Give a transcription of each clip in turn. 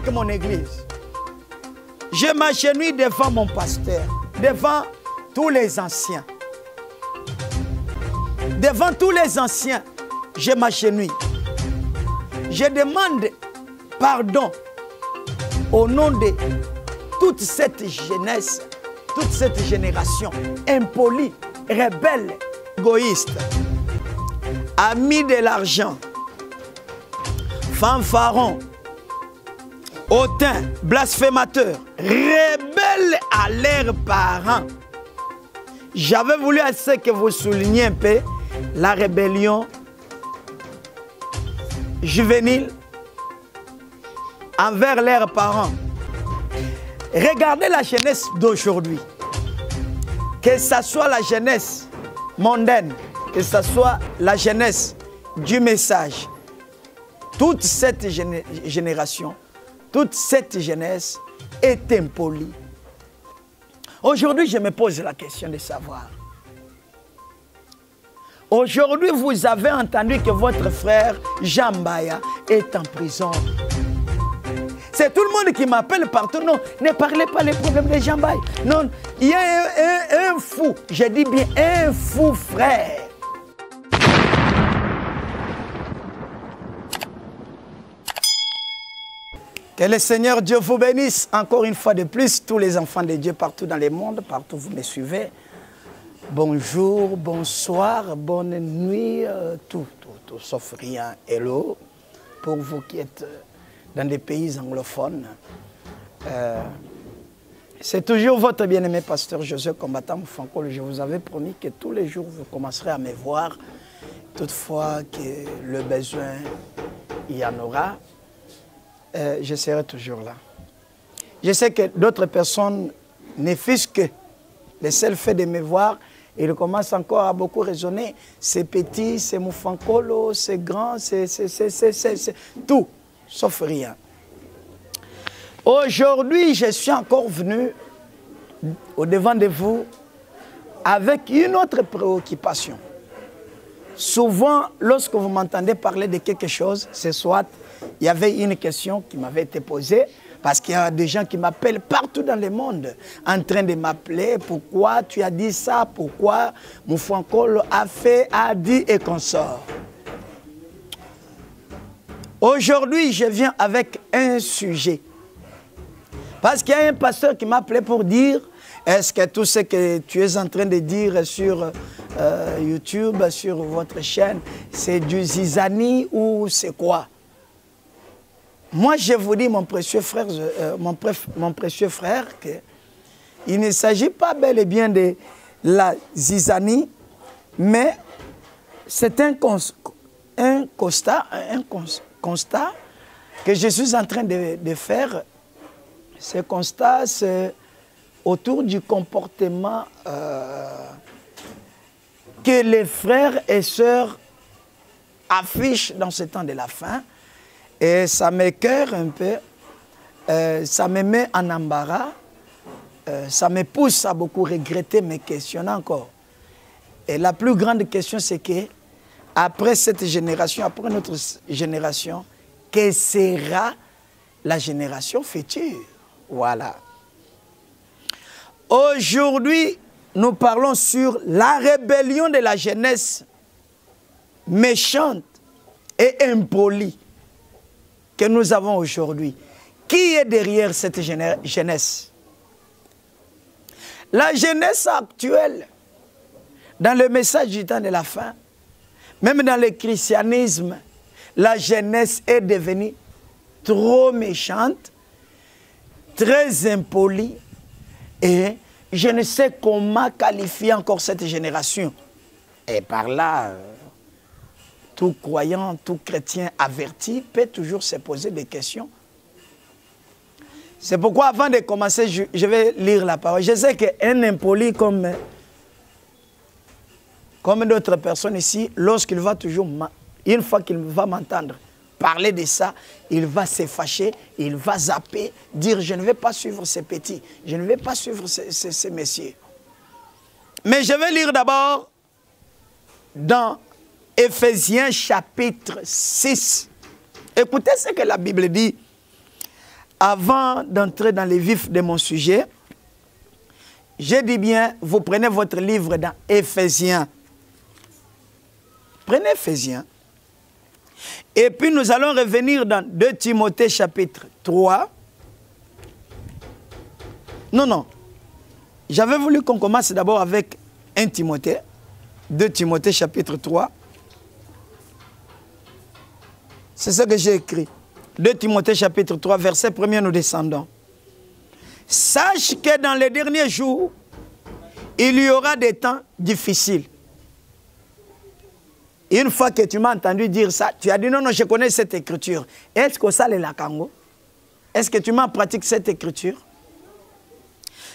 avec mon église. Je m'agenouille devant mon pasteur, devant tous les anciens. Devant tous les anciens, je m'agenouille. Je demande pardon au nom de toute cette jeunesse, toute cette génération impolie, rebelle, égoïste, amis de l'argent, fanfarons, hautains, blasphémateurs, rebelles à leurs parents. J'avais voulu assez que vous souligniez un peu la rébellion juvénile envers leurs parents. Regardez la jeunesse d'aujourd'hui. Que ce soit la jeunesse mondaine, que ce soit la jeunesse du message, toute cette génération, toute cette jeunesse est impolie. Aujourd'hui, je me pose la question de savoir. Aujourd'hui, vous avez entendu que votre frère Jean Mbaya est en prison. C'est tout le monde qui m'appelle partout. Non, ne parlez pas des problèmes de Jean Mbaya. Non, il y a un fou, je dis bien un fou frère. Que le Seigneur Dieu vous bénisse encore une fois de plus, tous les enfants de Dieu partout dans le monde, partout où vous me suivez. Bonjour, bonsoir, bonne nuit, tout, sauf rien. Hello, pour vous qui êtes dans des pays anglophones. C'est toujours votre bien-aimé pasteur José Combattant Moufankolo. Je vous avais promis que tous les jours vous commencerez à me voir, toutefois que le besoin il y en aura. Je serai toujours là. Je sais que d'autres personnes ne fût-ce que le seul fait de me voir, ils commencent encore à beaucoup raisonner. C'est petit, c'est Moufankolo, c'est grand, c'est tout, sauf rien. Aujourd'hui, je suis encore venu au-devant de vous avec une autre préoccupation. Souvent, lorsque vous m'entendez parler de quelque chose, c'est soit il y avait une question qui m'avait été posée, parce qu'il y a des gens qui m'appellent partout dans le monde, en train de m'appeler, pourquoi tu as dit ça, pourquoi Moufankolo a fait, a dit et consort. Aujourd'hui, je viens avec un sujet. Parce qu'il y a un pasteur qui m'a appelé pour dire, est-ce que tout ce que tu es en train de dire sur YouTube, sur votre chaîne, c'est du zizani ou c'est quoi? Moi, je vous dis, mon précieux frère, qu'il ne s'agit pas bel et bien de la zizanie, mais c'est un constat que je suis en train de faire. Ce constat, c'est autour du comportement que les frères et sœurs affichent dans ce temps de la fin. Et ça m'écoeure un peu, ça me met en embarras, ça me pousse à beaucoup regretter, me questionner encore. Et la plus grande question, c'est que après cette génération, après notre génération, que sera la génération future? Voilà. Aujourd'hui, nous parlons sur la rébellion de la jeunesse méchante et impolie que nous avons aujourd'hui. Qui est derrière cette jeunesse? La jeunesse actuelle, dans le message du temps de la fin, même dans le christianisme, la jeunesse est devenue trop méchante, très impolie, et je ne sais comment qualifier encore cette génération. Et par là, tout croyant, tout chrétien averti peut toujours se poser des questions. C'est pourquoi avant de commencer, je vais lire la parole. Je sais qu'un impoli comme d'autres personnes ici, lorsqu'il va toujours, une fois qu'il va m'entendre parler de ça, il va se fâcher, il va zapper, dire je ne vais pas suivre ces petits, je ne vais pas suivre ces messieurs. Mais je vais lire d'abord dans Éphésiens chapitre 6. Écoutez ce que la Bible dit. avant d'entrer dans les vifs de mon sujet, j'ai dit bien, vous prenez votre livre dans Éphésiens. Prenez Éphésiens. Et puis nous allons revenir dans 2 Timothée chapitre 3. Non. J'avais voulu qu'on commence d'abord avec 1 Timothée. 2 Timothée chapitre 3. C'est ce que j'ai écrit. 2 Timothée chapitre 3, verset 1er, nous descendons. Sache que dans les derniers jours, il y aura des temps difficiles. Une fois que tu m'as entendu dire ça, tu as dit non, je connais cette écriture. Est-ce que ça, c'est la Congo? Est-ce que tu m'as pratiqué cette écriture?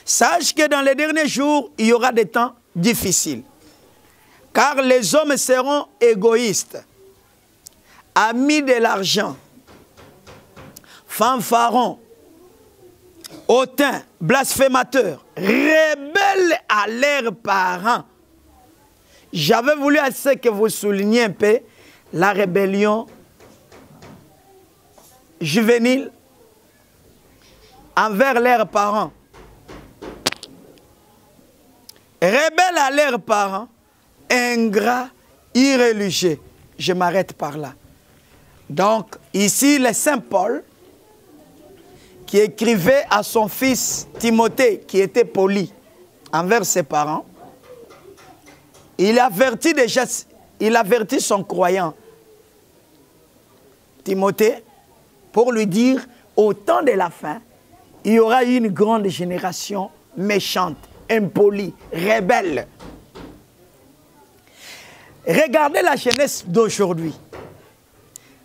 Sache que dans les derniers jours, il y aura des temps difficiles. Car les hommes seront égoïstes, amis de l'argent, fanfarons, hautains, blasphémateurs, rebelles à leurs parents. J'avais voulu assez que vous souligniez un peu la rébellion juvénile envers leurs parents. Rebelles à leurs parents, ingrats, irréligieux. Je m'arrête par là. Donc, ici, le Saint Paul, qui écrivait à son fils Timothée, qui était poli envers ses parents, il avertit son croyant, Timothée, pour lui dire, au temps de la fin, il y aura une grande génération méchante, impolie, rebelle. Regardez la jeunesse d'aujourd'hui.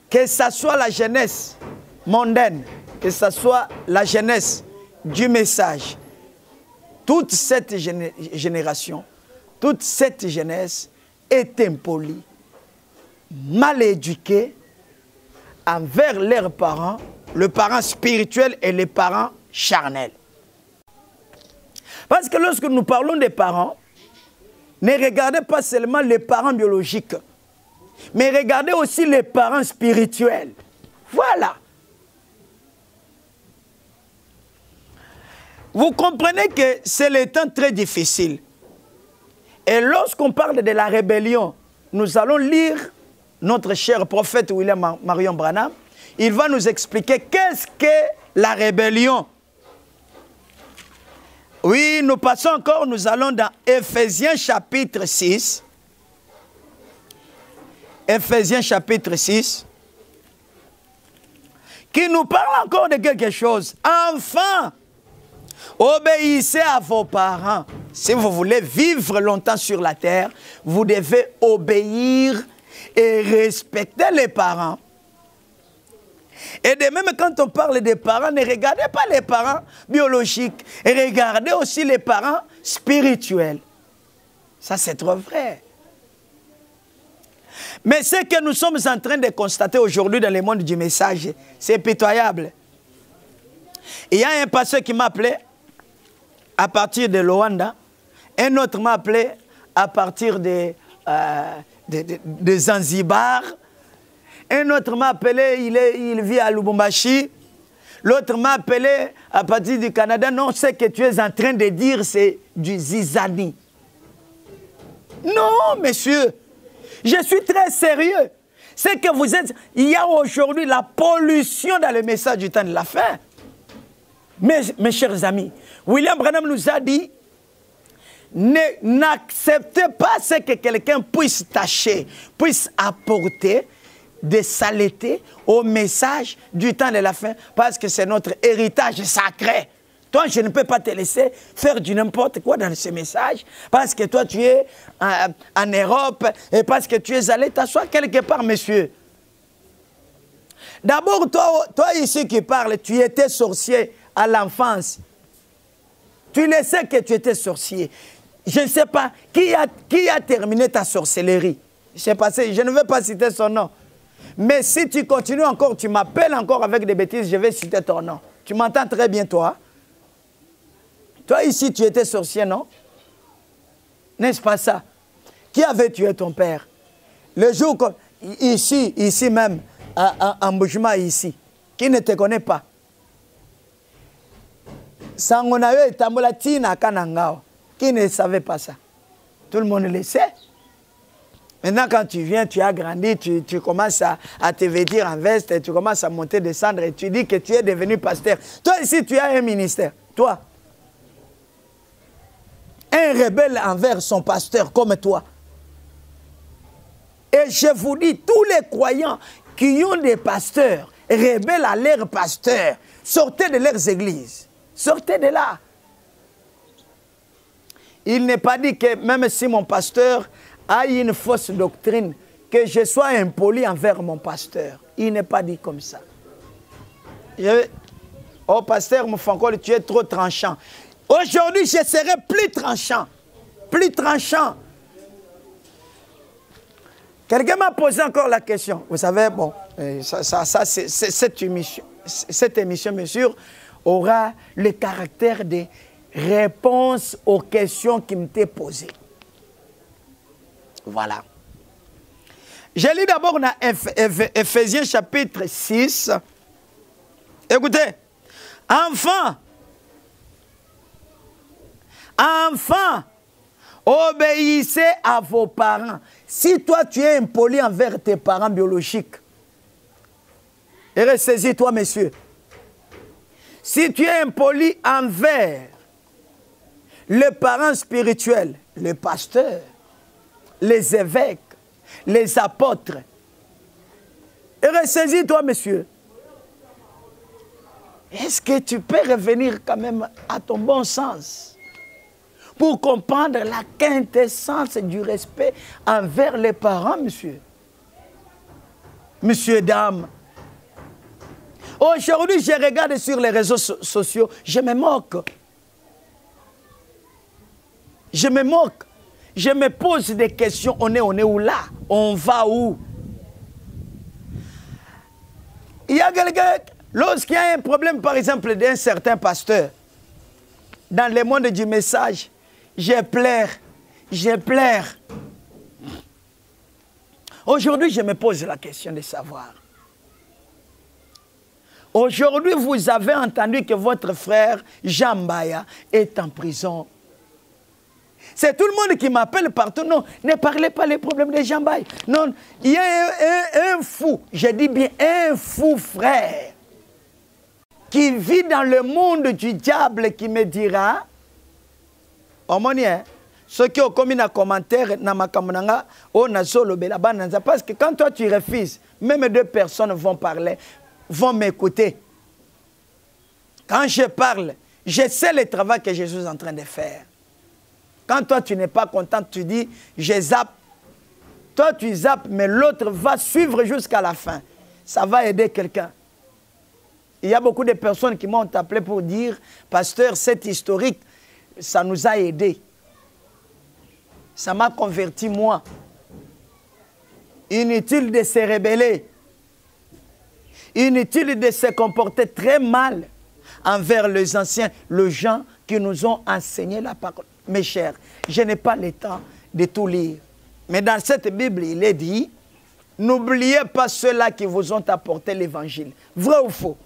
Que ce soit la jeunesse mondaine, que ce soit la jeunesse du message, toute cette génération, toute cette jeunesse est impolie, mal éduquée envers leurs parents, le parent spirituel et les parents charnels. Parce que lorsque nous parlons des parents, ne regardez pas seulement les parents biologiques, mais regardez aussi les parents spirituels. Voilà. Vous comprenez que c'est le temps très difficile. Et lorsqu'on parle de la rébellion, nous allons lire notre cher prophète William Marion Branham. Il va nous expliquer qu'est-ce que la rébellion. Oui, nous passons encore, nous allons dans Éphésiens chapitre 6. Éphésiens chapitre 6. Qui nous parle encore de quelque chose. Enfin, obéissez à vos parents. Si vous voulez vivre longtemps sur la terre, vous devez obéir et respecter les parents. Et de même, quand on parle des parents, ne regardez pas les parents biologiques, et regardez aussi les parents spirituels. Ça, c'est trop vrai. Mais ce que nous sommes en train de constater aujourd'hui dans le monde du message, c'est pitoyable. Il y a un pasteur qui m'a appelé à partir de Luanda, un autre m'a appelé à partir de Zanzibar, un autre m'a appelé, il vit à Lubumbashi, l'autre m'a appelé à partir du Canada. Non, ce que tu es en train de dire, c'est du zizani. Non, monsieur, je suis très sérieux. C'est que vous êtes, il y a aujourd'hui la pollution dans le message du temps de la fin. Mes chers amis, William Branham nous a dit, n'acceptez pas ce que quelqu'un puisse tâcher, puisse apporter des saletés au message du temps de la fin, parce que c'est notre héritage sacré. Toi, je ne peux pas te laisser faire du n'importe quoi dans ce message, parce que toi, tu es en Europe, et parce que tu es allé t'asseoir quelque part, monsieur. D'abord, toi ici qui parles, tu étais sorcier à l'enfance. Tu le sais que tu étais sorcier. Je ne sais pas, qui a terminé ta sorcellerie? Je ne veux pas citer son nom. Mais si tu continues encore, tu m'appelles encore avec des bêtises, je vais citer ton nom. Tu m'entends très bien, toi? Toi, ici, tu étais sorcier, non? N'est-ce pas ça? Qui avait tué ton père? Le jour, ici même, en Boujma, ici, qui ne te connaît pas? Sangonayo et Tambolatine à Kanangao. Qui ne savait pas ça? Tout le monde le sait. Maintenant, quand tu viens, tu as grandi, tu commences à te vêtir en veste, tu commences à monter, descendre et tu dis que tu es devenu pasteur. Toi ici, tu as un ministère. Toi. Un rebelle envers son pasteur comme toi. Et je vous dis, tous les croyants qui ont des pasteurs, rebelles à leurs pasteurs, sortez de leurs églises. Sortez de là. Il n'est pas dit que même si mon pasteur a une fausse doctrine, que je sois impoli envers mon pasteur. Il n'est pas dit comme ça. Oh pasteur Moufankol, tu es trop tranchant. Aujourd'hui, je serai plus tranchant. Plus tranchant. Quelqu'un m'a posé encore la question. Vous savez, bon, cette émission, bien sûr, aura le caractère de réponse aux questions qui m'étaient posées. Voilà. Je lis d'abord dans Ephésiens chapitre 6. Écoutez. Enfants, obéissez à vos parents. Si toi tu es impoli envers tes parents biologiques, et ressaisis-toi, monsieur. Si tu es impoli envers les parents spirituels, les pasteurs, les évêques, les apôtres, et ressaisis-toi, monsieur. Est-ce que tu peux revenir quand même à ton bon sens pour comprendre la quintessence du respect envers les parents, monsieur? Monsieur, dame. Aujourd'hui, je regarde sur les réseaux sociaux, je me moque. Je me moque. Je me pose des questions. On est où là? On va où? Il y a quelqu'un, lorsqu'il y a un problème, par exemple, d'un certain pasteur, dans le monde du message, je pleure. Je pleure. Aujourd'hui, je me pose la question de savoir. Aujourd'hui, vous avez entendu que votre frère Jean Mbaya est en prison. C'est tout le monde qui m'appelle partout. Non, ne parlez pas les problèmes de Jean Mbaya. Non, il y a un fou, je dis bien un fou frère, qui vit dans le monde du diable qui me dira, Omonien, ceux qui ont commis un commentaire, parce que quand toi tu refuses, même deux personnes vont parler, vont m'écouter. Quand je parle, je sais le travail que je suis en train de faire. Quand toi tu n'es pas content, tu dis, je zappe. Toi tu zappes, mais l'autre va suivre jusqu'à la fin. Ça va aider quelqu'un. Il y a beaucoup de personnes qui m'ont appelé pour dire, pasteur, cet historique, ça nous a aidés. Ça m'a converti moi. Inutile de se rebeller. Inutile de se comporter très mal envers les anciens, les gens qui nous ont enseigné la parole. Mes chers, je n'ai pas le temps de tout lire. Mais dans cette Bible, il est dit, n'oubliez pas ceux-là qui vous ont apporté l'évangile. Vrai ou faux?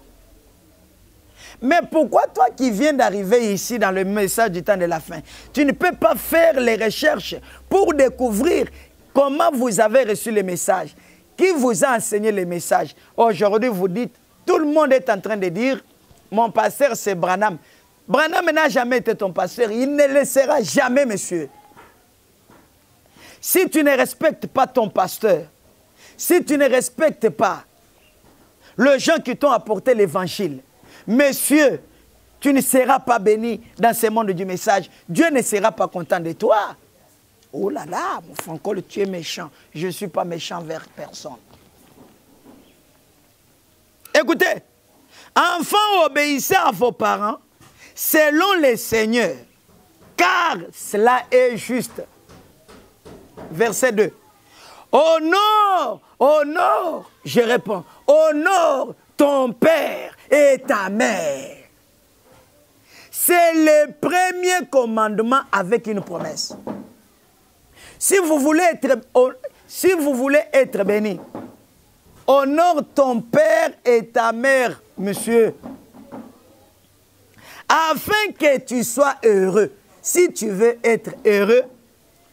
Mais pourquoi toi qui viens d'arriver ici dans le message du temps de la fin, tu ne peux pas faire les recherches pour découvrir comment vous avez reçu le message? Qui vous a enseigné le message? Aujourd'hui, vous dites, tout le monde est en train de dire, mon pasteur c'est Branham. Branham n'a jamais été ton pasteur, il ne le sera jamais, monsieur. Si tu ne respectes pas ton pasteur, si tu ne respectes pas les gens qui t'ont apporté l'évangile, monsieur, tu ne seras pas béni dans ce monde du message. Dieu ne sera pas content de toi. Oh là là, mon Franco, tu es méchant. Je ne suis pas méchant vers personne. Écoutez, enfants, obéissez à vos parents selon le Seigneur, car cela est juste. Verset 2. Honore, je réponds, honore ton père et ta mère. C'est le premier commandement avec une promesse. Si vous voulez être béni, honore ton père et ta mère, monsieur. afin que tu sois heureux. Si tu veux être heureux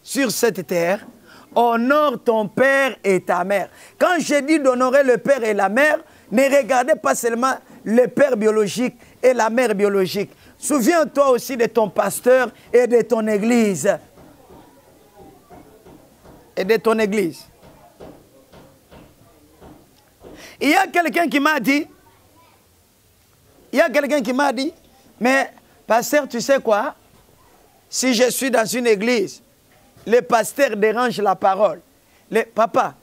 sur cette terre, honore ton père et ta mère. Quand je dis d'honorer le père et la mère, ne regardez pas seulement le père biologique et la mère biologique. Souviens-toi aussi de ton pasteur et de ton église. Et de ton église. Il y a quelqu'un qui m'a dit, mais pasteur, tu sais quoi? Si je suis dans une église, le pasteur dérange la parole. Papa,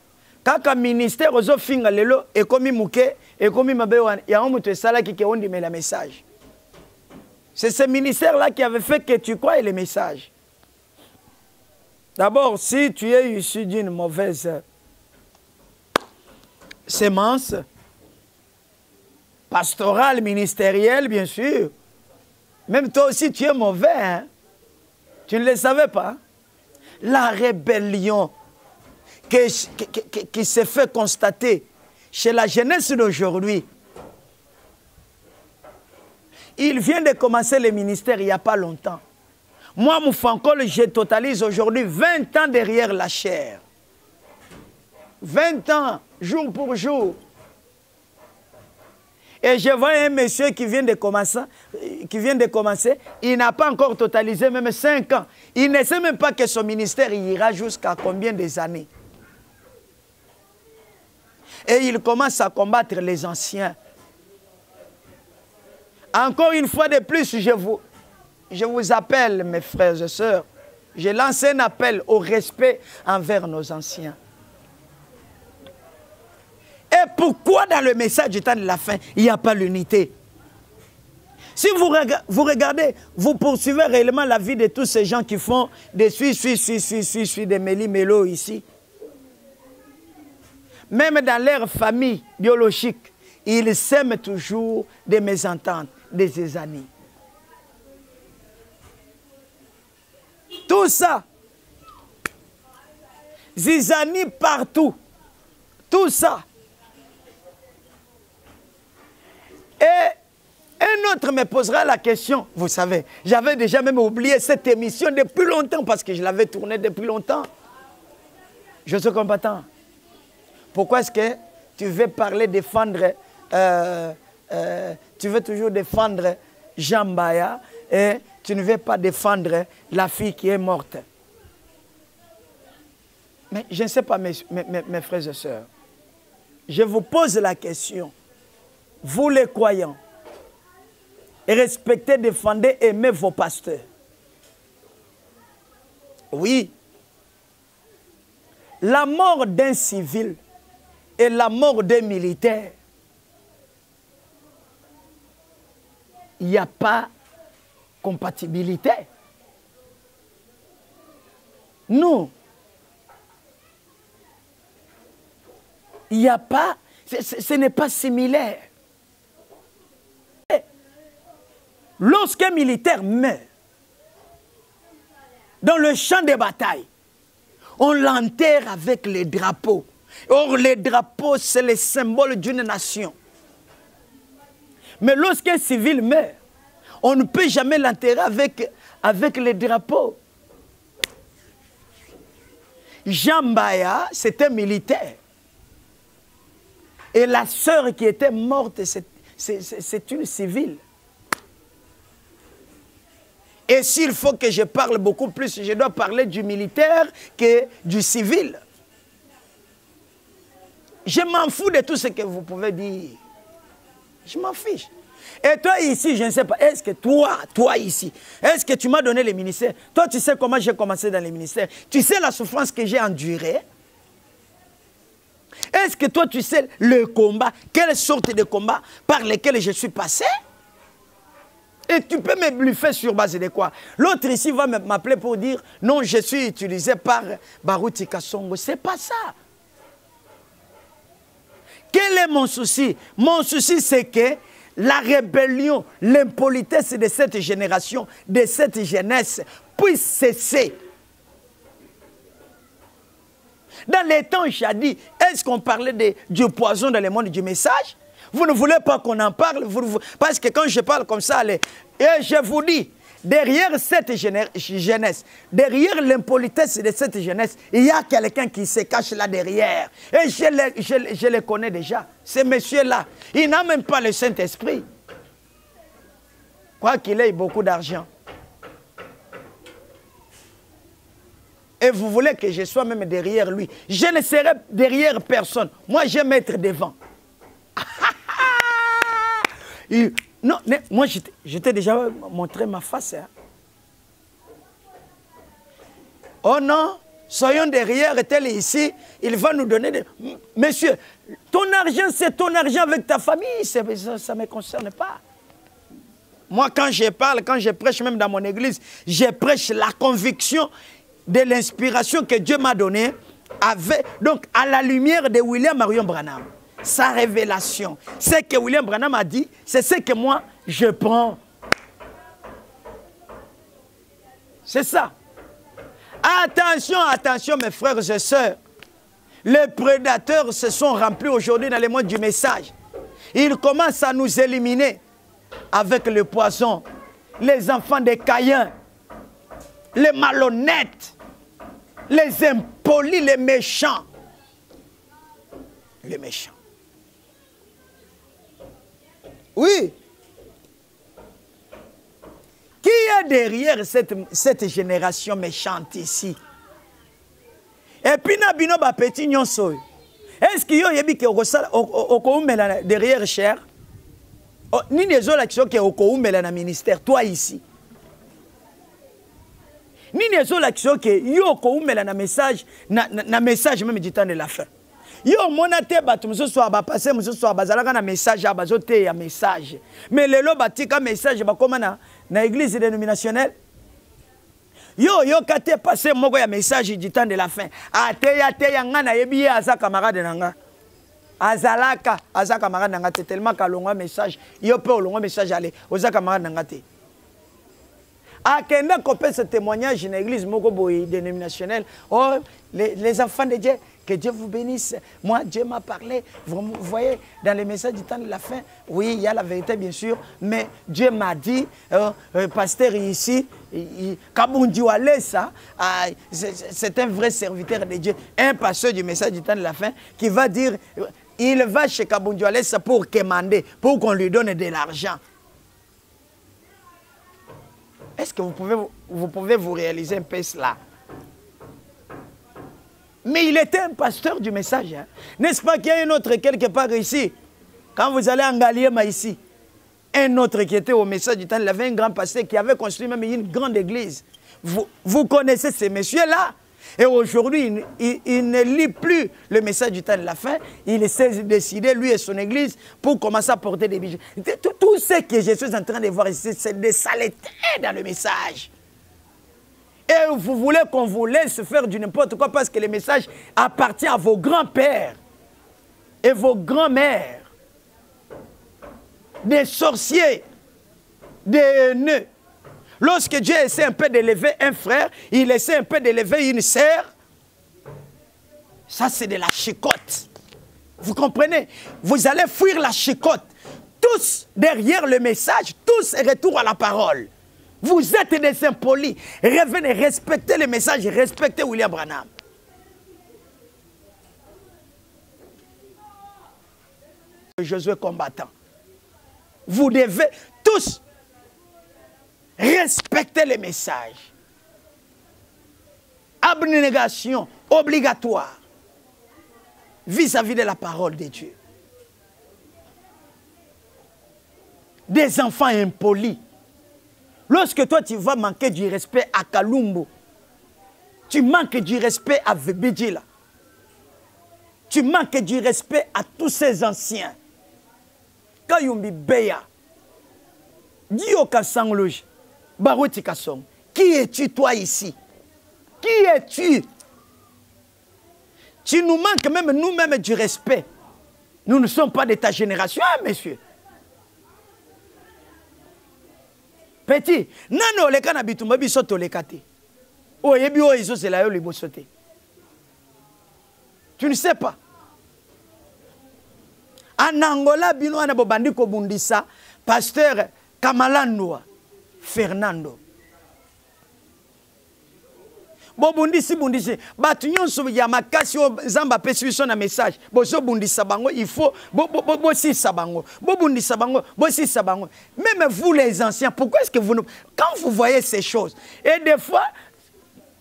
quand un ministère aux finga lelo et comme mouké et comme mabewan, il y a un mouté sala qui on dit mais le message. C'est ce ministère-là qui avait fait que tu crois le message. D'abord, si tu es issu d'une mauvaise sémence, pastorale, ministérielle, bien sûr, même toi aussi tu es mauvais, hein? Tu ne le savais pas? La rébellion qui s'est fait constater chez la jeunesse d'aujourd'hui. Il vient de commencer le ministère il n'y a pas longtemps. Moi, Moufankol, je totalise aujourd'hui 20 ans derrière la chair. 20 ans, jour pour jour. Et je vois un monsieur qui vient de commencer, il n'a pas encore totalisé même 5 ans. Il ne sait même pas que son ministère ira jusqu'à combien des années. Et il commence à combattre les anciens. Encore une fois de plus, je vous appelle, mes frères et sœurs, je lance un appel au respect envers nos anciens. Et pourquoi dans le message du temps de la fin, il n'y a pas l'unité? Si vous regardez, vous poursuivez réellement la vie de tous ces gens qui font des des méli-mélo ici. Même dans leur famille biologique, ils sèment toujours des mésententes, des zizanies. Tout ça, zizanie partout, tout ça. Et un autre me posera la question, vous savez, j'avais déjà même oublié cette émission depuis longtemps parce que je l'avais tournée depuis longtemps. Je suis combattant. Pourquoi est-ce que tu veux parler, défendre, tu veux toujours défendre Jean Mbaya et tu ne veux pas défendre la fille qui est morte? Mais je ne sais pas, mes frères et sœurs. Je vous pose la question. Vous les croyants, respectez, défendez, aimez vos pasteurs. Oui. La mort d'un civil et la mort d'un militaire, il n'y a pas compatibilité. Non. Il n'y a pas, ce n'est pas similaire. Lorsqu'un militaire meurt dans le champ de bataille, on l'enterre avec les drapeaux. Or, les drapeaux, c'est le symbole d'une nation. Mais lorsqu'un civil meurt, on ne peut jamais l'enterrer avec les drapeaux. Jean Mbaya, c'était militaire. Et la sœur qui était morte, c'est une civile. Et s'il faut que je parle beaucoup plus, je dois parler du militaire que du civil. Je m'en fous de tout ce que vous pouvez dire. Je m'en fiche. Et toi ici, je ne sais pas, est-ce que toi ici, est-ce que tu m'as donné les ministères? Toi, tu sais comment j'ai commencé dans les ministères? Tu sais la souffrance que j'ai endurée? Est-ce que toi, tu sais le combat, quelle sorte de combat par lesquels je suis passé? Et tu peux me bluffer sur base de quoi? L'autre ici va m'appeler pour dire non, je suis utilisé par Baruti Kasongo. C'est pas ça. Quel est mon souci? Mon souci, c'est que la rébellion, l'impolitesse de cette génération, de cette jeunesse, puisse cesser. Dans les temps jadis, est-ce qu'on parlait du poison dans le monde du message? Vous ne voulez pas qu'on en parle, parce que quand je parle comme ça, et je vous dis, derrière cette jeunesse, derrière l'impolitesse de cette jeunesse, il y a quelqu'un qui se cache là derrière. Et je le connais déjà. Ce monsieur-là, il n'a même pas le Saint-Esprit. Quoi qu'il ait beaucoup d'argent. Et vous voulez que je sois même derrière lui. Je ne serai derrière personne. Moi, j'aime être devant. Non, moi, je t'ai déjà montré ma face. Hein. Oh non, soyons derrière, tel ici, il va nous donner des... Monsieur, ton argent, c'est ton argent avec ta famille, ça ne me concerne pas. Moi, quand je parle, quand je prêche même dans mon église, je prêche la conviction de l'inspiration que Dieu m'a donnée, donc à la lumière de William Marion Branham. Sa révélation, ce que William Branham a dit, c'est ce que moi, je prends. C'est ça. Attention, attention mes frères et sœurs. Les prédateurs se sont remplis aujourd'hui dans le monde du message. Ils commencent à nous éliminer avec le poison. Les enfants de Caïn, les malhonnêtes, les impolis, les méchants. Les méchants. Oui. Qui est derrière cette génération méchante ici? Et puis, Nabino ba petit nyonso. Est-ce qu'il y a derrière cher? Ni les autres actions qui ont na ministère, toi ici. Ni les autres actions qui ont na message, na message même du temps de la fin. Yo monate batu musoso ba passer musoso bazalaka na message abazote ya message. Mais lelo batika message ba koma na église dénominationnelle. Yo kate passer moko ya message du temps de la fin. Ate ya nga na yebi aza camarade nanga. Azalaka aza camarade nanga tellement kalongwa message. Yo pe olongwa message aller oza camarade nanga te. Akenda kopé ce témoignage dans l'église moko boy dénominationnelle. Oh les enfants de Dieu, que Dieu vous bénisse. Moi, Dieu m'a parlé. Vous voyez, dans les messages du temps de la fin, oui, il y a la vérité, bien sûr, mais Dieu m'a dit, pasteur ici, Kabundiwale, ça, c'est un vrai serviteur de Dieu, un pasteur du message du temps de la fin, qui va dire, il va chez Kabundiwale pour commander, pour qu'on lui donne de l'argent. Est-ce que vous pouvez vous réaliser un peu cela? Mais il était un pasteur du message. Hein? N'est-ce pas qu'il y a un autre quelque part ici? Quand vous allez en Galiema ici, un autre qui était au message du temps, il avait un grand pasteur qui avait construit même une grande église. Vous connaissez ces messieurs-là. Et aujourd'hui, il ne lit plus le message du temps de la fin. Il s'est décidé, lui et son église, pour commencer à porter des bijoux. Tout ce que je suis en train de voir ici, c'est des saletés dans le message. Et vous voulez qu'on vous laisse faire du n'importe quoi parce que le message appartient à vos grands-pères et vos grands-mères. Des sorciers, des haineux. Lorsque Dieu essaie un peu d'élever un frère, il essaie un peu d'élever une sœur. Ça, c'est de la chicotte. Vous comprenez? Vous allez fuir la chicotte. Tous derrière le message, tous retour à la parole. Vous êtes des impolis. Revenez, respectez le message, respectez William Branham. Josué combattant. Vous devez tous respecter le message. Abnégation obligatoire vis-à-vis de la parole de Dieu. Des enfants impolis. Lorsque toi, tu vas manquer du respect à Kalumbo, tu manques du respect à Vebedjila, tu manques du respect à tous ces anciens. Kayumbi Beya, Dio Kassangloji, Barouti Kassong, qui es-tu toi ici? Qui es-tu? Tu nous manques même nous-mêmes du respect. Nous ne sommes pas de ta génération, hein, messieurs. Petit, nano le kana bitumba bisoto le kate. O yebi o iso c'est la yo le bosote. Tu ne sais pas. En Angola, bino ana bobandi ko bundisa pasteur Kamalandoa Fernando. Bobundisi bundisi batu nyonso ya makasi o zamba pesibiso na message bozo bundisa bango il faut bo si sabango bobundisa bango bo si sabango. Même vous les anciens, pourquoi est-ce que vous quand vous voyez ces choses et des fois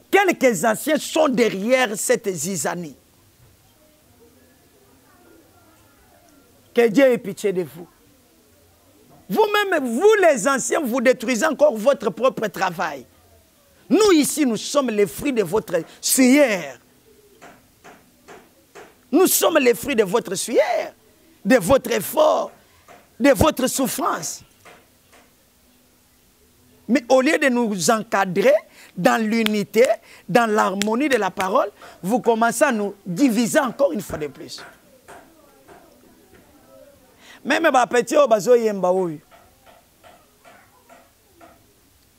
quelques anciens sont derrière cette zizanie. Que Dieu ait pitié de vous. Vous-même, vous les anciens, vous détruisez encore votre propre travail. Nous ici, nous sommes les fruits de votre sueur. Nous sommes les fruits de votre sueur, de votre effort, de votre souffrance. Mais au lieu de nous encadrer dans l'unité, dans l'harmonie de la parole, vous commencez à nous diviser encore une fois de plus. Même les petits, ils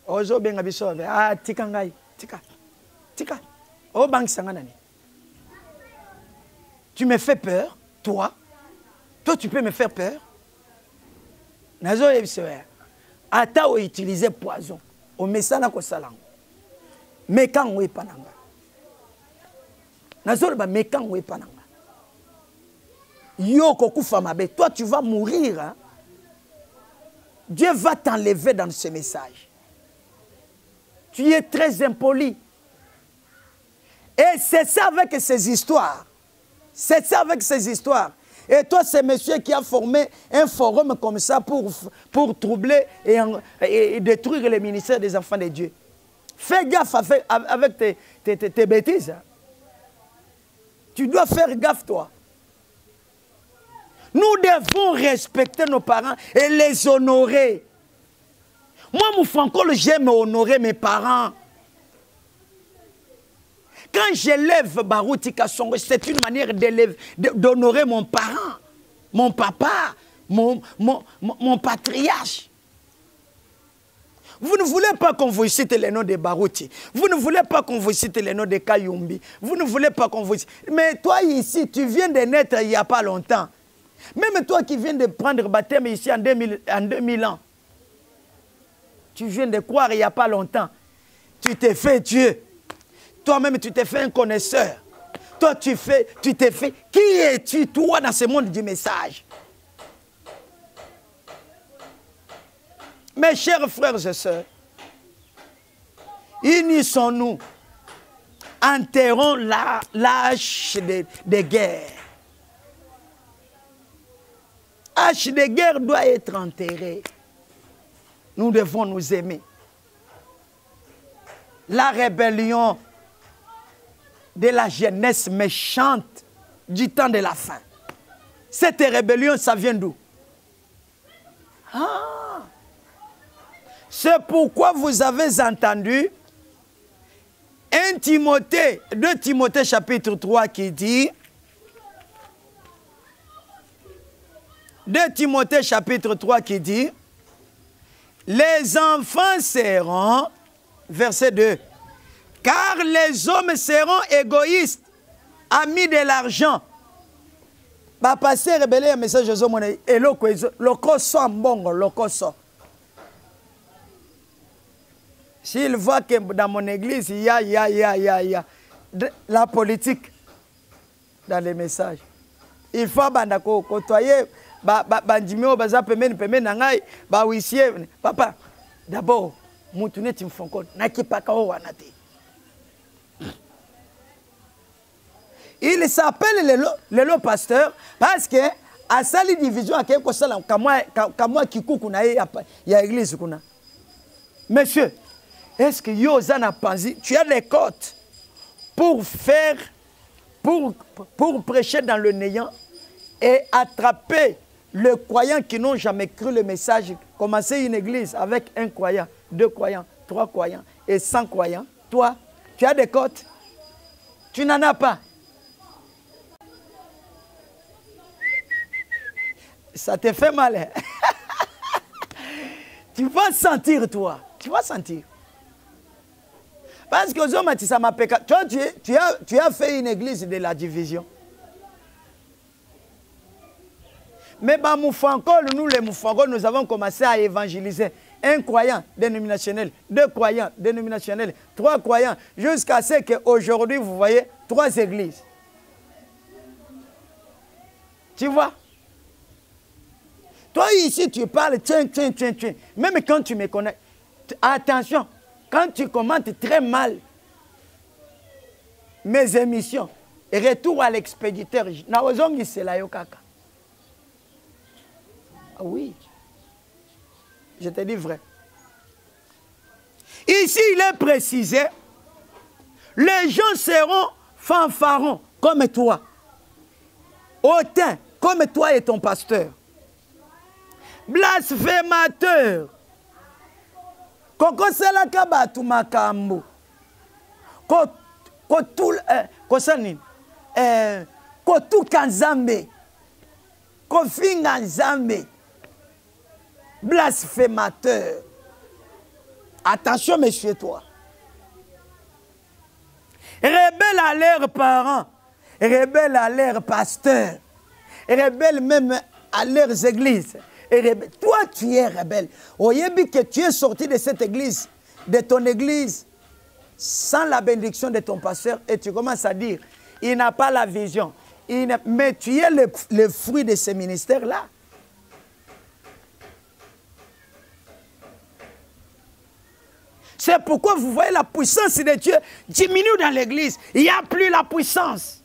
ozo benga biso ah tika ngai tika o bang sanganani. Tu me fais peur, toi tu peux me faire peur. Nazo yebiso ata o utiliser poison o mesana ko salango mekango epananga nazo ba mekango epananga yo kokufa mabe, toi tu vas mourir hein? Dieu va t'enlever dans ce message. Tu es très impoli. Et c'est ça avec ces histoires. C'est ça avec ces histoires. Et toi, c'est monsieur qui a formé un forum comme ça pour troubler et détruire le ministère des enfants de Dieu. Fais gaffe avec tes bêtises. Tu dois faire gaffe, toi. Nous devons respecter nos parents et les honorer. Moi, mon franco, j'aime honorer mes parents. Quand j'élève Barouti Kassongo, c'est une manière d'honorer mon parent, mon papa, mon patriarche. Vous ne voulez pas qu'on vous cite les noms de Barouti. Vous ne voulez pas qu'on vous cite les noms de Kayumbi. Vous ne voulez pas qu'on vous cite. Mais toi ici, tu viens de naître il n'y a pas longtemps. Même toi qui viens de prendre baptême ici en 2000 ans. Tu viens de croire il n'y a pas longtemps. Tu t'es fait Dieu. Toi-même, tu t'es fait un connaisseur. Toi, tu t'es fait... Qui es-tu, toi, dans ce monde du message? Mes chers frères et sœurs, unissons-nous. Enterrons l'âge de guerre. L'âge de guerre doit être enterré. Nous devons nous aimer. La rébellion de la jeunesse méchante du temps de la fin. Cette rébellion, ça vient d'où? Ah! C'est pourquoi vous avez entendu 2 Timothée chapitre 3 qui dit, 2 Timothée chapitre 3 qui dit, les enfants seront, verset 2, car les hommes seront égoïstes, amis de l'argent. Bah, passer rebelle un message aux hommes, et lokoso mbongo, lokoso. S'il voit que dans mon église, il y a la politique dans les messages, il faut côtoyer. Bandimio baza pemeni nangai ba huissier papa d'abord mutune timfonko nakipaka o wanate. Il s'appelle le pasteur parce que à sali division akay ko sala kamwa kikuku na ya église kuna. Monsieur, est-ce que yo zana panzi tu as les côtes pour faire pour prêcher dans le néant et attraper les croyants qui n'ont jamais cru le message, commencer une église avec 1 croyant, 2 croyants, 3 croyants et 100 croyants. Toi, tu as des côtes. Tu n'en as pas. Ça te fait mal. Hein? Tu vas sentir, toi. Tu vas sentir. Parce que toi, tu as fait une église de la division. Mais bah, Moufankol, nous les Moufankol, nous avons commencé à évangéliser. Un croyant dénominationnel, 2 croyants dénominationnels, 3 croyants, jusqu'à ce qu'aujourd'hui, vous voyez, 3 églises. Tu vois? Toi, ici, tu parles, tiens. Même quand tu me connais, attention, quand tu commentes très mal mes émissions, retour à l'expéditeur, ah oui, je te dis vrai. Ici, il est précisé, les gens seront fanfarons comme toi, hautains comme toi et ton pasteur, blasphémateur, kokoselaka batu makambo, kotuka nzambe, kofinga nzambe, blasphémateur. Attention, monsieur, toi. Rebelle à leurs parents, rebelle à leurs pasteurs, rebelle même à leurs églises. Toi, tu es rebelle. Oyebi que tu es sorti de cette église, de ton église, sans la bénédiction de ton pasteur, et tu commences à dire, il n'a pas la vision. Mais tu es le fruit de ce ministère-là. C'est pourquoi vous voyez la puissance de Dieu diminue dans l'église. Il n'y a plus la puissance.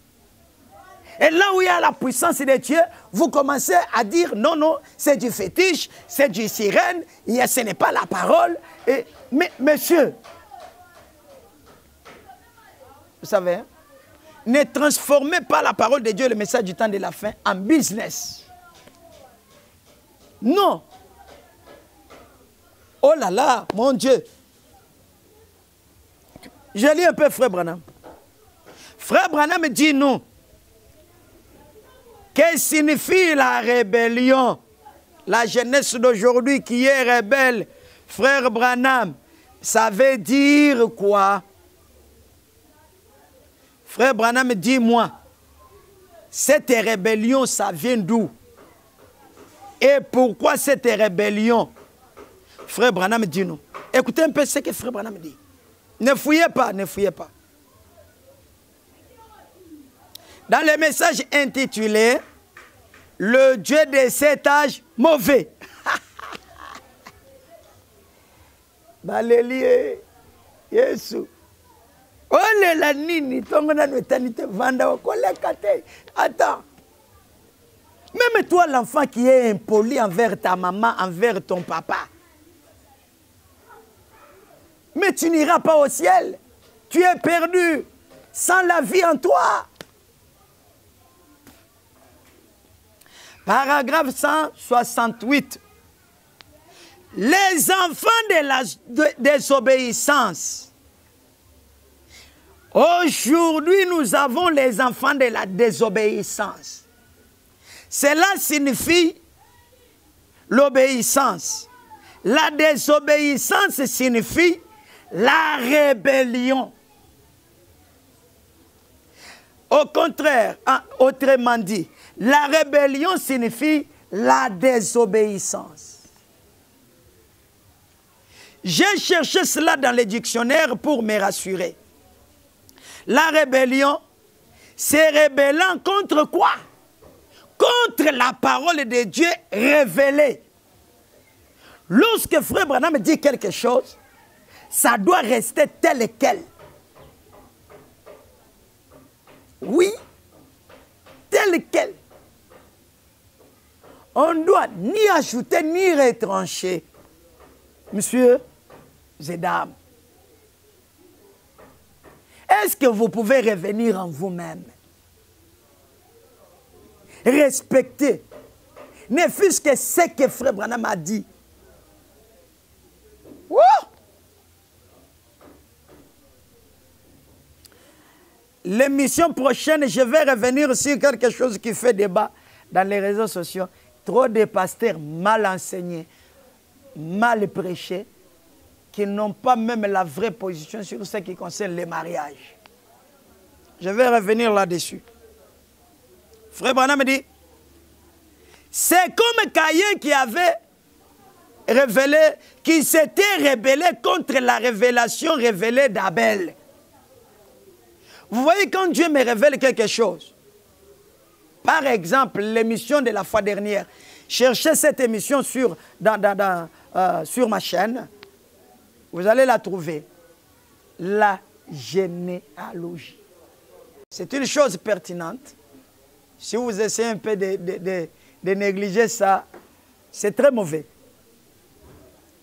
Et là où il y a la puissance de Dieu, vous commencez à dire non, non, c'est du fétiche, c'est du sirène, ce n'est pas la parole. Mais monsieur, vous savez, hein, ne transformez pas la parole de Dieu, le message du temps de la fin, en business. Non. Oh là là, mon Dieu. Je lis un peu Frère Branham. Frère Branham dit non. Qu'est-ce que signifie la rébellion? La jeunesse d'aujourd'hui qui est rebelle, Frère Branham, ça veut dire quoi? Frère Branham, dis-moi, cette rébellion, ça vient d'où? Et pourquoi cette rébellion? Frère Branham dit non. Écoutez un peu ce que Frère Branham dit. Ne fouillez pas, ne fouillez pas. Dans le message intitulé « Le Dieu de cet âge mauvais ». Balélie, Yesu. Ole la nini, tongo na nutanite vanda wakole kate. Attends. Même toi, l'enfant qui est impoli envers ta maman, envers ton papa. Mais tu n'iras pas au ciel. Tu es perdu, sans la vie en toi. Paragraphe 168. Les enfants de la désobéissance. Aujourd'hui, nous avons les enfants de la désobéissance. Cela signifie l'obéissance. La désobéissance signifie la rébellion. Au contraire, autrement dit, la rébellion signifie la désobéissance. J'ai cherché cela dans les dictionnaires pour me rassurer. La rébellion, c'est rébellant contre quoi? Contre la parole de Dieu révélée. Lorsque Frère Branham dit quelque chose, ça doit rester tel quel. Oui, tel quel. On ne doit ni ajouter ni retrancher. Monsieur et dames, est-ce que vous pouvez revenir en vous-même? Respecter, ne fût-ce que ce que Frère Branham a dit. Wouh! L'émission prochaine, je vais revenir sur quelque chose qui fait débat dans les réseaux sociaux. Trop de pasteurs mal enseignés, mal prêchés, qui n'ont pas même la vraie position sur ce qui concerne les mariages. Je vais revenir là-dessus. Frère Branham dit, C'est comme Caïn qui avait révélé, qui s'était rebellé contre la révélation révélée d'Abel. Vous voyez, quand Dieu me révèle quelque chose, par exemple, l'émission de la fois dernière, cherchez cette émission sur ma chaîne, vous allez la trouver. La généalogie. C'est une chose pertinente. Si vous essayez un peu de négliger ça, c'est très mauvais.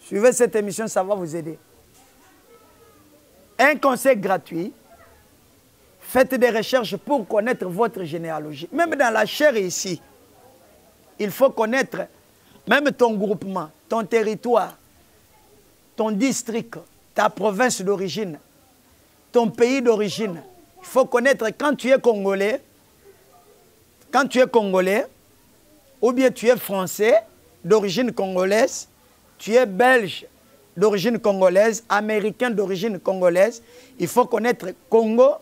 Suivez cette émission, ça va vous aider. Un conseil gratuit. Faites des recherches pour connaître votre généalogie. Même dans la chair ici, il faut connaître même ton groupement, ton territoire, ton district, ta province d'origine, ton pays d'origine. Il faut connaître quand tu es congolais, ou bien tu es français d'origine congolaise, tu es belge d'origine congolaise, américain d'origine congolaise. Il faut connaître Congo,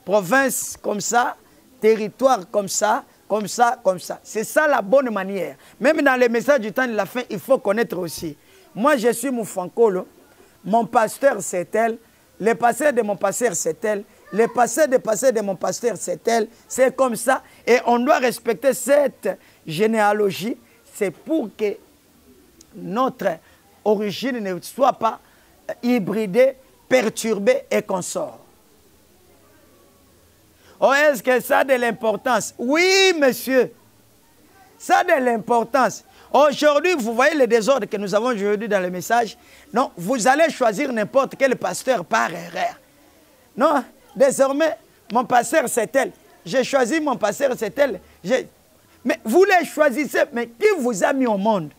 province comme ça, territoire comme ça, comme ça, comme ça. C'est ça la bonne manière. Même dans les messages du temps de la fin, il faut connaître aussi. Moi, je suis Moufankolo. Mon pasteur, c'est tel. Le pasteur de mon pasteur, c'est tel. Le pasteur de mon pasteur, c'est tel. C'est comme ça. Et on doit respecter cette généalogie. C'est pour que notre origine ne soit pas hybridée, perturbée et qu'on sort. Oh, est-ce que ça a de l'importance? Oui, monsieur. Ça a de l'importance. Aujourd'hui, vous voyez le désordre que nous avons aujourd'hui dans le message. Non, vous allez choisir n'importe quel pasteur par erreur. Non, désormais, mon pasteur c'est tel. J'ai choisi mon pasteur c'est tel. Mais vous les choisissez, mais qui vous a mis au monde?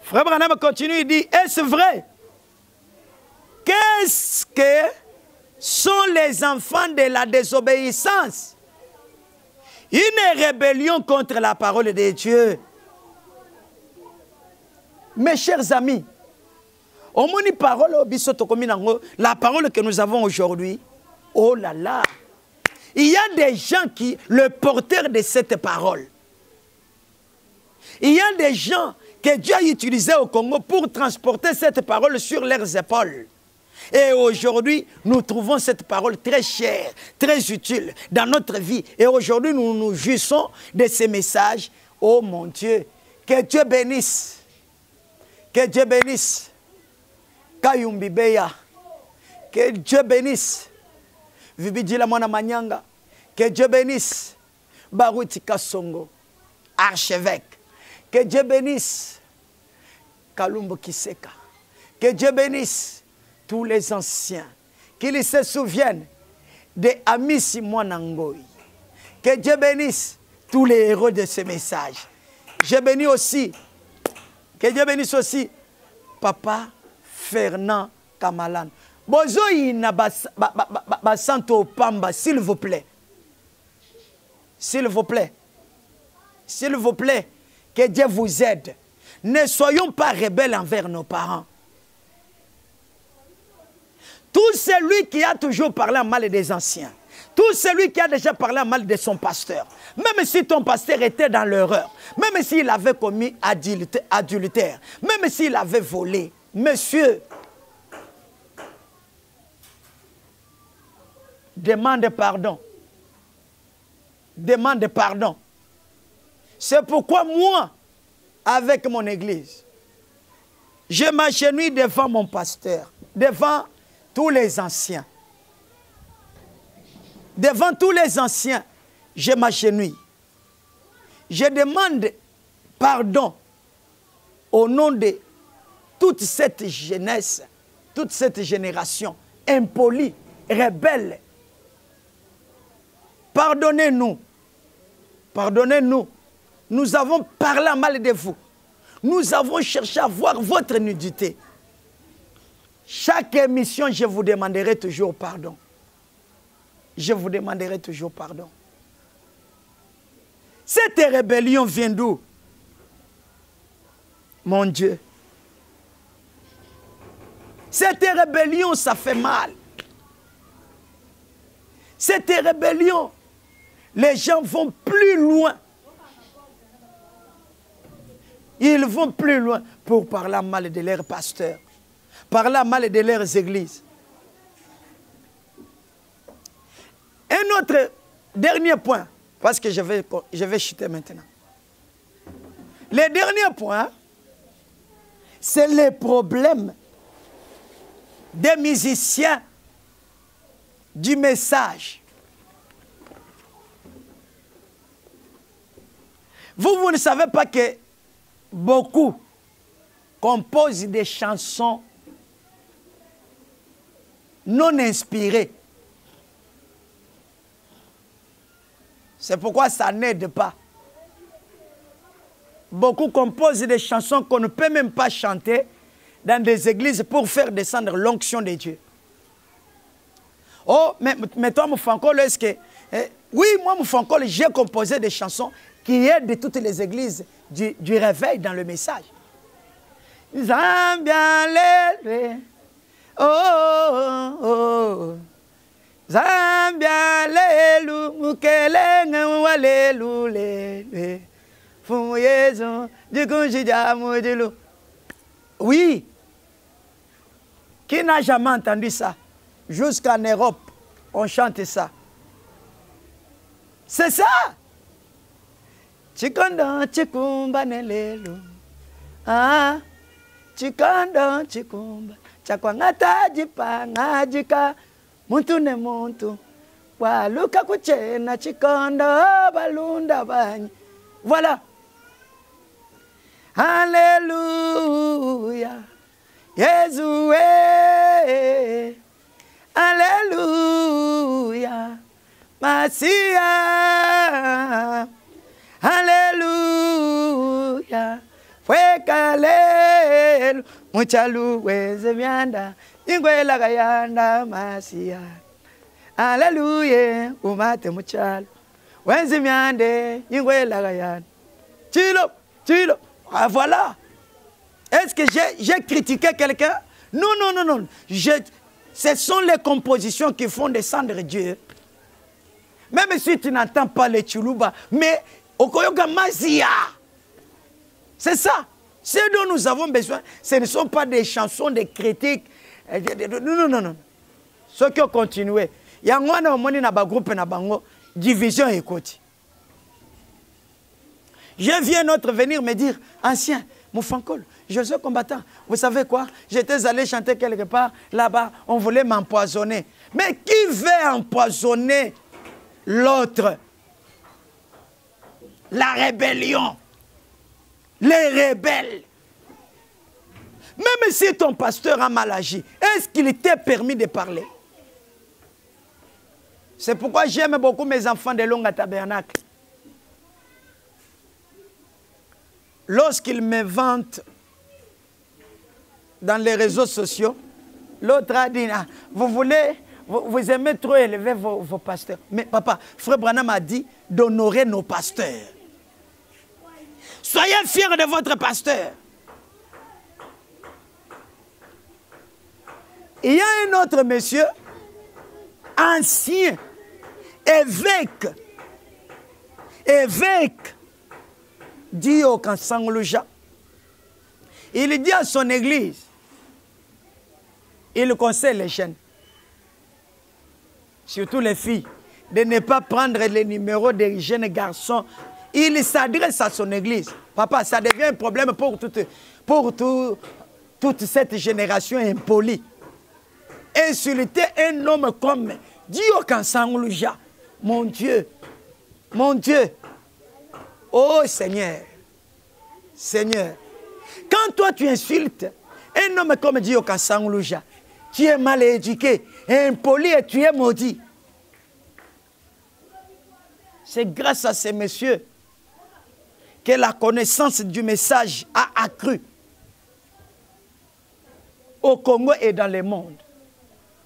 Frère Branham continue, il dit, est-ce vrai? Qu'est-ce que sont les enfants de la désobéissance? Une rébellion contre la parole de Dieu. Mes chers amis, la parole que nous avons aujourd'hui, oh là là, il y a des gens qui, le porteur de cette parole, il y a des gens que Dieu a utilisés au Congo pour transporter cette parole sur leurs épaules. Et aujourd'hui, nous trouvons cette parole très chère, très utile dans notre vie. Et aujourd'hui, nous nous jouissons de ces messages. Oh mon Dieu, que Dieu bénisse. Que Dieu bénisse. Kayumbi Beya. Que Dieu bénisse. Vibidjila Mwana Manyanga. Que Dieu bénisse. Baruti Kasongo. Archevêque. Que Dieu bénisse. Kalumbo Kiseka. Que Dieu bénisse tous les anciens, qu'ils se souviennent de Amisi Mwanangoy. Que Dieu bénisse tous les héros de ce message. Je bénis aussi, que Dieu bénisse aussi Papa Fernand Kamalan. Bozoï na basanto pamba, s'il vous plaît. S'il vous plaît. S'il vous plaît, que Dieu vous aide. Ne soyons pas rebelles envers nos parents. Tout celui qui a toujours parlé en mal des anciens, tout celui qui a déjà parlé en mal de son pasteur, même si ton pasteur était dans l'erreur, même s'il avait commis adultère, même s'il avait volé, monsieur, demande pardon. Demande pardon. C'est pourquoi moi, avec mon église, je m'agenouille devant mon pasteur, devant tous les anciens. Devant tous les anciens, je m'agenouille. Je demande pardon au nom de toute cette jeunesse, toute cette génération impolie, rebelle. Pardonnez-nous. Pardonnez-nous. Nous avons parlé mal de vous. Nous avons cherché à voir votre nudité. Chaque émission, je vous demanderai toujours pardon. Je vous demanderai toujours pardon. Cette rébellion vient d'où? Mon Dieu. Cette rébellion, ça fait mal. Cette rébellion les gens vont plus loin. Ils vont plus loin pour parler mal de leurs pasteurs, parler mal de leurs églises. Un autre dernier point, parce que je vais chuter maintenant. Le dernier point, c'est les problèmes des musiciens du message. Vous ne savez pas que beaucoup composent des chansons non inspirées. C'est pourquoi ça n'aide pas. Beaucoup composent des chansons qu'on ne peut même pas chanter dans des églises pour faire descendre l'onction de Dieu. Oh, mais toi, Moufankol, est-ce que... oui, moi, Moufankol, j'ai composé des chansons qui aident toutes les églises du réveil dans le message. Zambialele, oh, oh, Zambialelu, mukelenge walelulele, fuyezo, dukunjijamudilu. Oui. Qui n'a jamais entendu ça? Jusqu'en Europe, on chante ça. C'est ça. Chikondo chikumba nelelu. Ah, chikondo chikumba. Chakwangata jipanga jika. Muntu ne muntu. Waluka kuchena chikondo balunda banyi. Voilà. Alléluia. Jésus est. Alléluia. Masia. Alléluia. Fue calelu. Muchalu weze mianda. Ingwe lagayanda masia. Alléluia. Umate muchalu. Weze miande. Ingwe lagayanda. Chilo. Chilo. Ah, voilà. Est-ce que j'ai critiqué quelqu'un? Non, non, non, non. Ce sont les compositions qui font descendre Dieu. Même si tu n'entends pas les Tchoulouba, mais Okoyoga Mazia. C'est ça. Ce dont nous avons besoin, ce ne sont pas des chansons, des critiques. Non, non, non, non. Ceux qui ont continué. Il y a un groupe division écoute. Je viens notre venir me dire, ancien, Moufankol, je suis combattant. Vous savez quoi? J'étais allé chanter quelque part, là-bas, on voulait m'empoisonner. Mais qui veut empoisonner l'autre? La rébellion. Les rebelles. Même si ton pasteur a mal agi, est-ce qu'il t'est permis de parler? C'est pourquoi j'aime beaucoup mes enfants de Longa Tabernacle. Lorsqu'ils me vantent dans les réseaux sociaux, l'autre a dit, ah, vous aimez trop élever vos pasteurs. Mais papa, Frère Branham a dit d'honorer nos pasteurs. Soyez fiers de votre pasteur. Il y a un autre monsieur, ancien, évêque, dit au Kansanglouja. Il dit à son église, il conseille les jeunes, surtout les filles, de ne pas prendre les numéros des jeunes garçons. Il s'adresse à son église. Papa, ça devient un problème pour toute cette génération impolie. Insulter un homme comme Dio Kansanglouja, mon Dieu, mon Dieu. Oh Seigneur, Seigneur, quand toi tu insultes un homme comme Dio Kansanglouja, tu es mal éduqué, impoli et tu es maudit. C'est grâce à ces messieurs que la connaissance du message a accru au Congo et dans le monde.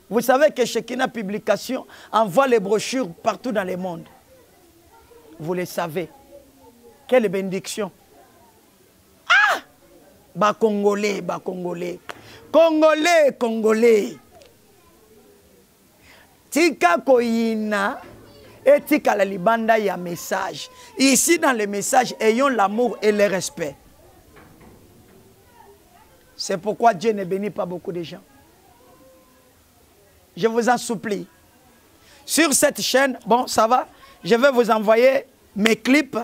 Vous savez que Shekinah Publication envoie les brochures partout dans le monde. Vous le savez. Quelle bénédiction. Ah! Bah Congolais, bah Congolais. Congolais, Congolais. Tika koyina Éthique à la libanda, il y a un message. Ici, dans le message, ayons l'amour et le respect. C'est pourquoi Dieu ne bénit pas beaucoup de gens. Je vous en supplie. Sur cette chaîne, bon, ça va, je vais vous envoyer mes clips,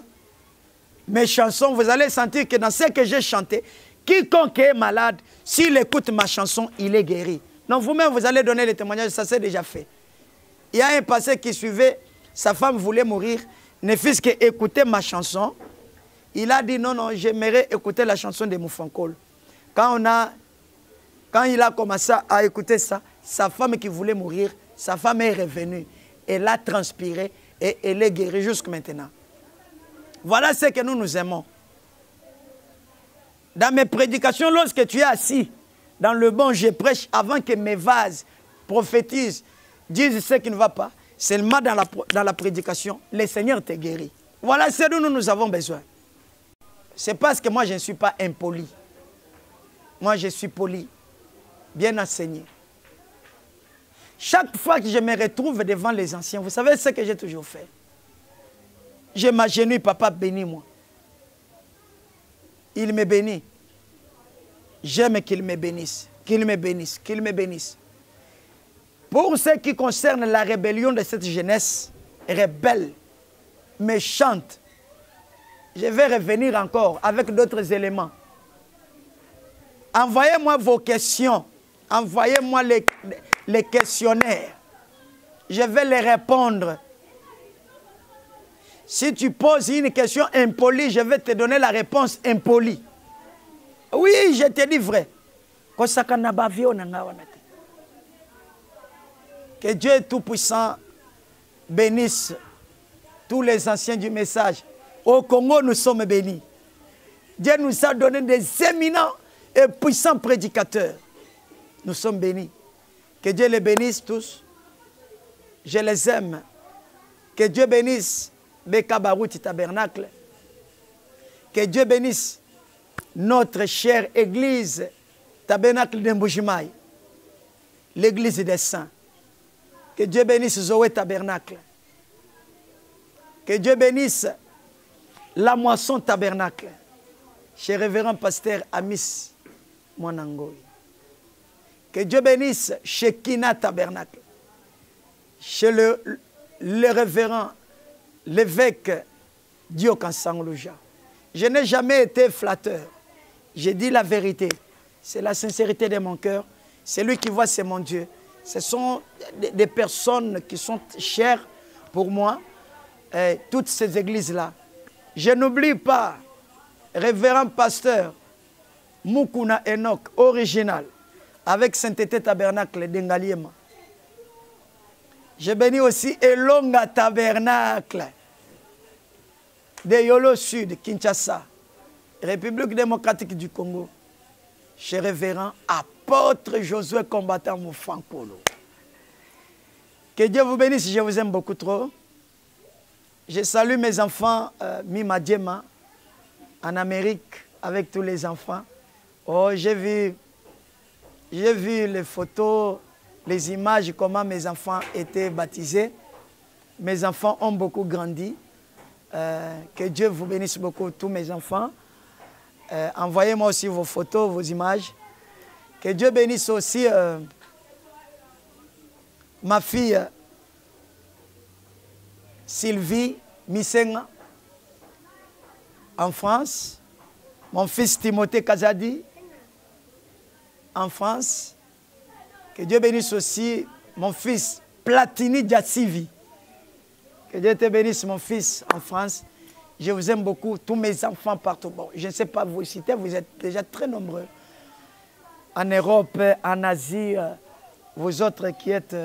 mes chansons. Vous allez sentir que dans ce que j'ai chanté, quiconque est malade, s'il écoute ma chanson, il est guéri. Donc vous-même, vous allez donner les témoignages, ça c'est déjà fait. Il y a un passé qui suivait, sa femme voulait mourir, ne fût-ce qu'écouter ma chanson. Il a dit non, non, j'aimerais écouter la chanson de Moufankolo. Quand il a commencé à écouter ça, sa femme qui voulait mourir, sa femme est revenue. Elle a transpiré et elle est guérie jusqu'à maintenant. Voilà ce que nous aimons. Dans mes prédications, lorsque tu es assis dans le banc, je prêche avant que mes vases prophétisent, disent ce qui ne va pas. Seulement dans la prédication, le Seigneur te guérit. Voilà ce dont nous avons besoin. C'est parce que moi, je ne suis pas impoli. Moi, je suis poli, bien enseigné. Chaque fois que je me retrouve devant les anciens, vous savez ce que j'ai toujours fait. Je m'agenouille, papa, bénis-moi. Il me bénit. J'aime qu'il me bénisse, qu'il me bénisse, qu'il me bénisse. Pour ce qui concerne la rébellion de cette jeunesse rebelle, méchante, je vais revenir encore avec d'autres éléments. Envoyez-moi vos questions. Envoyez-moi les questionnaires. Je vais les répondre. Si tu poses une question impolie, je vais te donner la réponse impolie. Oui, je te dis vrai. Que Dieu Tout-Puissant bénisse tous les anciens du message. Au Congo, nous sommes bénis. Dieu nous a donné des éminents et puissants prédicateurs. Nous sommes bénis. Que Dieu les bénisse tous. Je les aime. Que Dieu bénisse Beka Barouti Tabernacle. Que Dieu bénisse notre chère église Tabernacle de Mbujimaï. L'église des saints. Que Dieu bénisse Zoé Tabernacle. Que Dieu bénisse la moisson Tabernacle. Chez révérend pasteur Amis Monangoy. Que Dieu bénisse Shekina Tabernacle. Chez le révérend, l'évêque Diokan Sanglouja. Je n'ai jamais été flatteur. J'ai dit la vérité. C'est la sincérité de mon cœur. Celui qui voit, c'est mon Dieu. Ce sont des personnes qui sont chères pour moi. Toutes ces églises-là. Je n'oublie pas, révérend pasteur Mukuna Enoch, original, avec Sainteté Tabernacle d'Engaliema. Je bénis aussi Elonga Tabernacle de Yolo Sud, Kinshasa, République démocratique du Congo. Chez révérend apôtre Josué combattant Moufankolo. Que Dieu vous bénisse, je vous aime beaucoup trop. Je salue mes enfants Mima Djema en Amérique avec tous les enfants. Oh, j'ai vu les photos, les images, comment mes enfants étaient baptisés. Mes enfants ont beaucoup grandi. Que Dieu vous bénisse beaucoup, tous mes enfants. Envoyez-moi aussi vos photos, vos images. Que Dieu bénisse aussi ma fille Sylvie Misenga en France. Mon fils Timothée Kazadi en France. Que Dieu bénisse aussi mon fils Platini Diatsivi. Que Dieu te bénisse mon fils en France. Je vous aime beaucoup, tous mes enfants partout. Bon, je ne sais pas vous citer, vous êtes déjà très nombreux. En Europe, en Asie, vous autres qui êtes...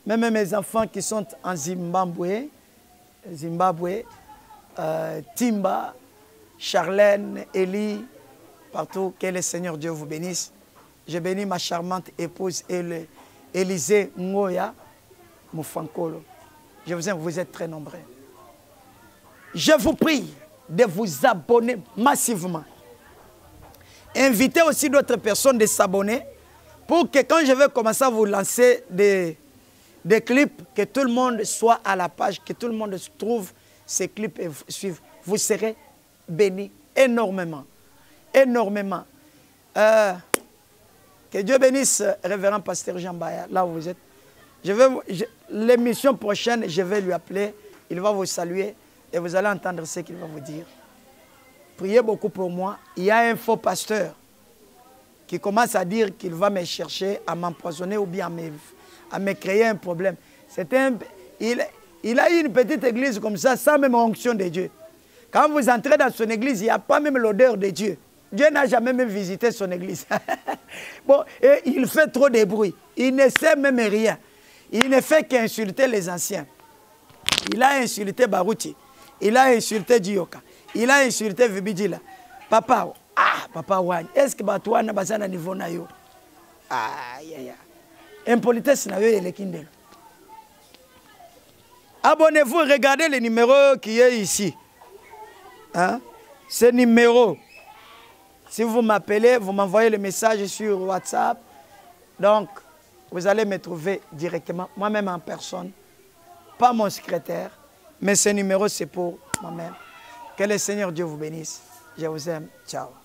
même mes enfants qui sont en Zimbabwe, Timba, Charlène, Elie, partout, que le Seigneur Dieu vous bénisse. Je bénis ma charmante épouse Élisée Ngoya Moufankolo. Je vous aime, vous êtes très nombreux. Je vous prie de vous abonner massivement. Invitez aussi d'autres personnes de s'abonner pour que quand je vais commencer à vous lancer des des clips, que tout le monde soit à la page, que tout le monde trouve ces clips et suive. Vous serez bénis énormément. Énormément. Que Dieu bénisse, révérend pasteur Jean Baya, là où vous êtes. L'émission prochaine, je vais lui appeler. Il va vous saluer et vous allez entendre ce qu'il va vous dire. Priez beaucoup pour moi. Il y a un faux pasteur qui commence à dire qu'il va me chercher, à m'empoisonner ou bien à me créer un problème. Il a eu une petite église comme ça, sans même onction de Dieu. Quand vous entrez dans son église, il n'y a pas même l'odeur de Dieu. Dieu n'a jamais même visité son église. Bon, et il fait trop de bruit. Il ne sait même rien. Il ne fait qu'insulter les anciens. Il a insulté Barouti. Il a insulté Dioka. Il a insulté Vibidila. Papa, papa Wany. Est-ce que Batouana Bazana niveau na yo? Impolitesse na yo et le kindel. Abonnez-vous, regardez le numéro qui est ici. Hein? Ce numéro. Si vous m'appelez, vous m'envoyez le message sur WhatsApp. Donc, vous allez me trouver directement, moi-même en personne. Pas mon secrétaire, mais ce numéro, c'est pour moi-même. Que le Seigneur Dieu vous bénisse. Je vous aime. Ciao.